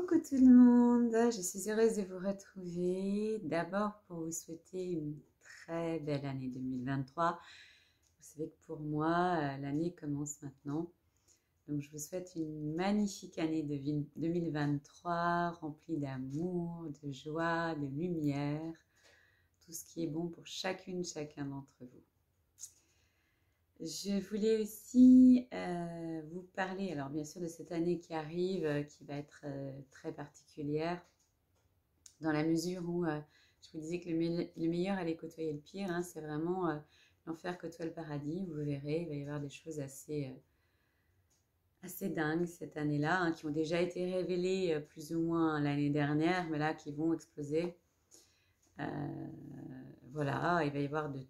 Coucou tout le monde, je suis heureuse de vous retrouver. D'abord pour vous souhaiter une très belle année 2023. Vous savez que pour moi, l'année commence maintenant. Donc je vous souhaite une magnifique année de 2023 remplie d'amour, de joie, de lumière, tout ce qui est bon pour chacune, chacun d'entre vous. Je voulais aussi vous parler, alors bien sûr, de cette année qui arrive, qui va être très particulière, dans la mesure où je vous disais que le meilleur allait côtoyer le pire, hein, c'est vraiment l'enfer côtoie le paradis. Vous verrez, il va y avoir des choses assez dingues cette année-là, hein, qui ont déjà été révélées plus ou moins l'année dernière, mais là qui vont exploser. Voilà, il va y avoir des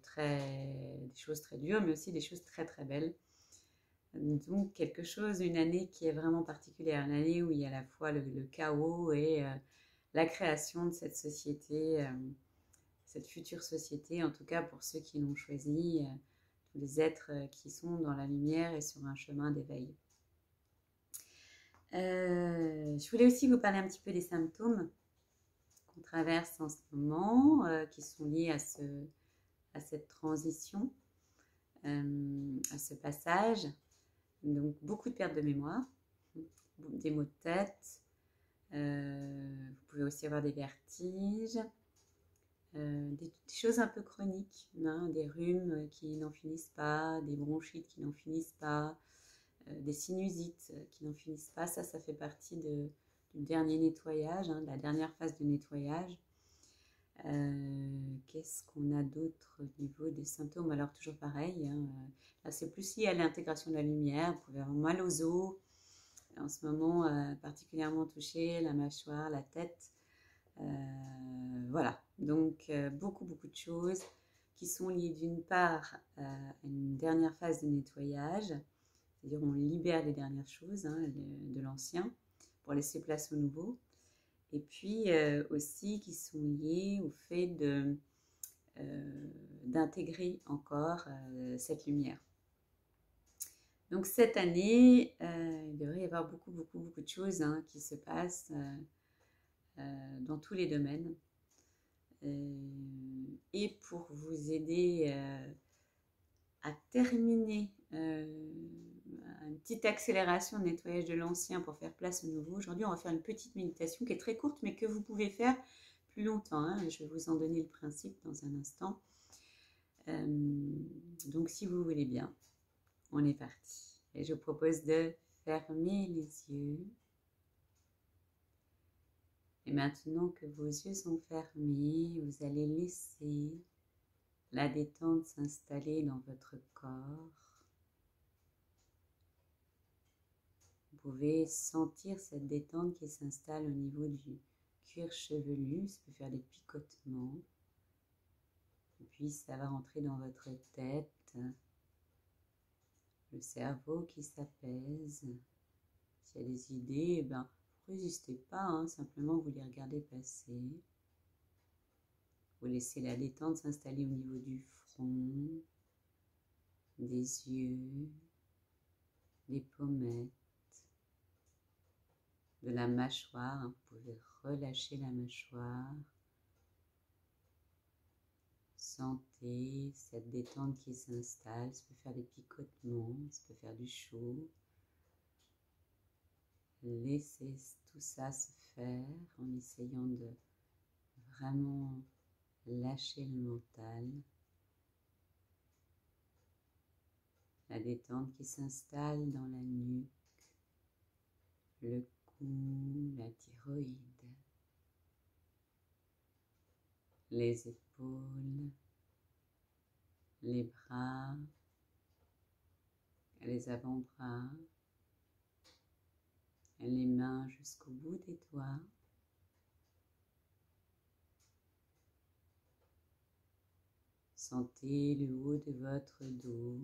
choses très dures, mais aussi des choses très très belles. Donc quelque chose, une année qui est vraiment particulière, une année où il y a à la fois le chaos et la création de cette société, cette future société, en tout cas pour ceux qui l'ont choisi, tous les êtres qui sont dans la lumière et sur un chemin d'éveil. Je voulais aussi vous parler un petit peu des symptômes qu'on traverse en ce moment, qui sont liés à cette transition, à ce passage. Donc beaucoup de pertes de mémoire, des maux de tête, vous pouvez aussi avoir des vertiges, des choses un peu chroniques, hein, des rhumes qui n'en finissent pas, des bronchites qui n'en finissent pas, des sinusites qui n'en finissent pas. Ça fait partie du dernier nettoyage, hein, de la dernière phase de nettoyage. Qu'est-ce qu'on a d'autre au niveau des symptômes? Alors toujours pareil, hein, là c'est plus lié à l'intégration de la lumière. Vous pouvez avoir mal aux os, en ce moment particulièrement touché, la mâchoire, la tête. Voilà, donc beaucoup de choses qui sont liées d'une part à une dernière phase de nettoyage, c'est-à-dire on libère les dernières choses, hein, de l'ancien pour laisser place au nouveau, et puis aussi qui sont liées au fait d'intégrer encore cette lumière. Donc cette année, il devrait y avoir beaucoup de choses, hein, qui se passent dans tous les domaines. Et pour vous aider à terminer une petite accélération de nettoyage de l'ancien pour faire place au nouveau, aujourd'hui on va faire une petite méditation qui est très courte mais que vous pouvez faire plus longtemps, hein. Je vais vous en donner le principe dans un instant. Donc si vous voulez bien, on est parti. Et je vous propose de fermer les yeux. Et maintenant que vos yeux sont fermés, vous allez laisser la détente s'installer dans votre corps. Vous pouvez sentir cette détente qui s'installe au niveau du cuir chevelu. Ça peut faire des picotements. Et puis ça va rentrer dans votre tête. Le cerveau qui s'apaise. S'il y a des idées, ben, vous résistez pas, hein, simplement vous les regardez passer. Vous laissez la détente s'installer au niveau du front, des yeux, des pommettes, de la mâchoire. Vous pouvez relâcher la mâchoire. Sentez cette détente qui s'installe. Ça peut faire des picotements, ça peut faire du chaud. Laissez tout ça se faire en essayant de vraiment lâcher le mental. La détente qui s'installe dans la nuque, le cou, la thyroïde, les épaules, les bras, les avant-bras, les mains jusqu'au bout des doigts. Sentez le haut de votre dos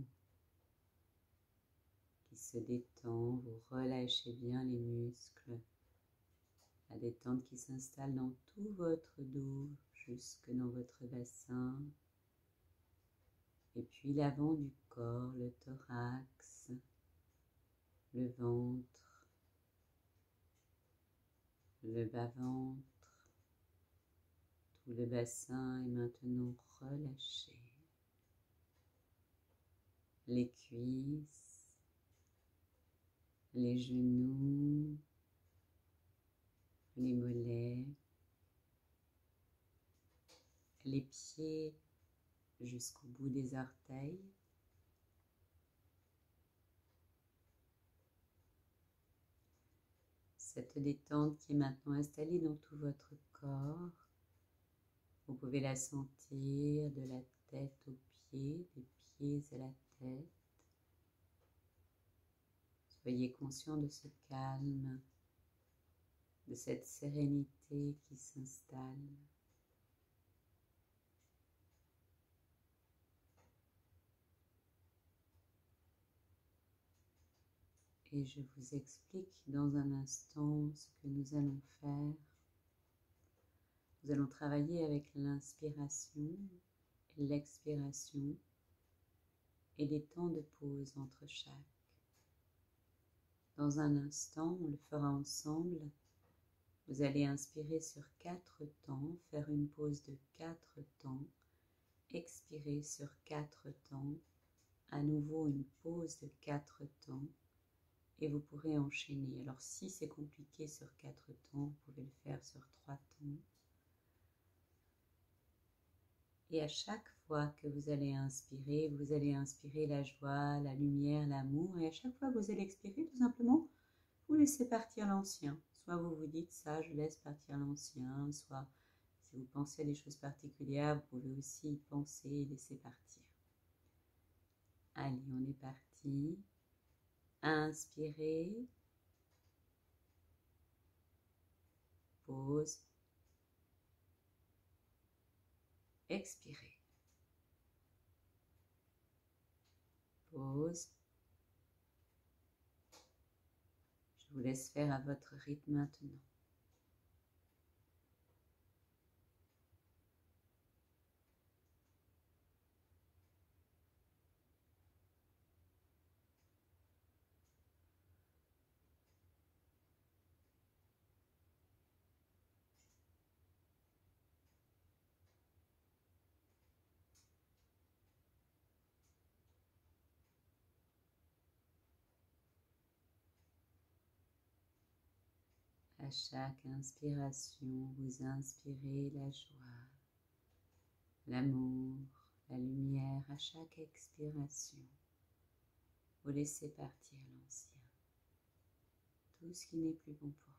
qui se détend, vous relâchez bien les muscles. La détente qui s'installe dans tout votre dos, jusque dans votre bassin. Et puis l'avant du corps, le thorax, le ventre, le bas-ventre, tout le bassin est maintenant relâché. Les cuisses, les genoux, les mollets, les pieds jusqu'au bout des orteils. Cette détente qui est maintenant installée dans tout votre corps, vous pouvez la sentir de la tête aux pieds, des pieds à la tête. Soyez conscient de ce calme, de cette sérénité qui s'installe. Et je vous explique dans un instant ce que nous allons faire. Nous allons travailler avec l'inspiration et l'expiration et les temps de pause entre chaque. Dans un instant, on le fera ensemble. Vous allez inspirer sur 4 temps, faire une pause de 4 temps, expirer sur 4 temps, à nouveau une pause de 4 temps, et vous pourrez enchaîner. Alors si c'est compliqué sur 4 temps, vous pouvez le faire sur 3 temps. Et à chaque fois que vous allez inspirer la joie, la lumière, l'amour, et à chaque fois que vous allez expirer, tout simplement, vous laissez partir l'ancien. Soit vous vous dites ça, je laisse partir l'ancien, soit si vous pensez à des choses particulières, vous pouvez aussi y penser et laisser partir. Allez, on est parti. Inspirez. Pause. Expirez. Pause. Je vous laisse faire à votre rythme maintenant. À chaque inspiration, vous inspirez la joie, l'amour, la lumière. À chaque expiration, vous laissez partir l'ancien, tout ce qui n'est plus bon pour vous.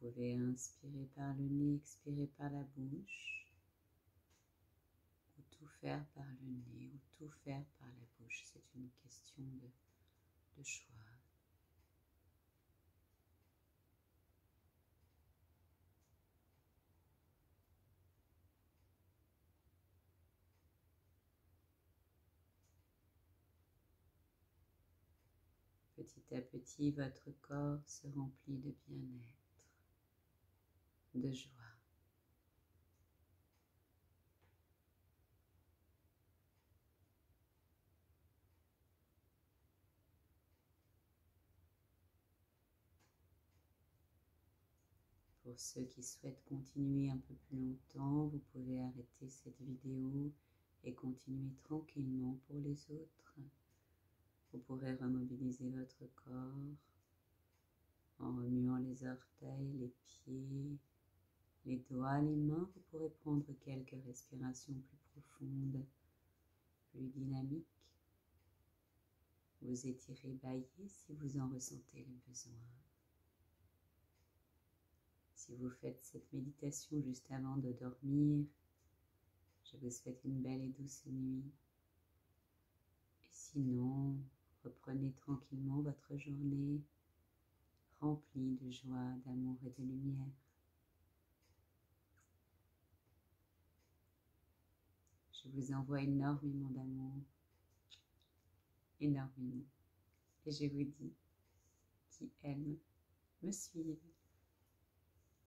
Vous pouvez inspirer par le nez, expirer par la bouche, ou tout faire par le nez, ou tout faire par la bouche. C'est une question de choix. Petit à petit, votre corps se remplit de bien-être, de joie. Pour ceux qui souhaitent continuer un peu plus longtemps, vous pouvez arrêter cette vidéo et continuer tranquillement pour les autres. Vous pourrez remobiliser votre corps en remuant les orteils, les pieds, les doigts, les mains. Vous pourrez prendre quelques respirations plus profondes, plus dynamiques. Vous étirez, baillez si vous en ressentez le besoin. Si vous faites cette méditation juste avant de dormir, je vous souhaite une belle et douce nuit. Et sinon, reprenez tranquillement votre journée remplie de joie, d'amour et de lumière. Je vous envoie énormément d'amour, énormément. Et je vous dis qui aiment me suivent.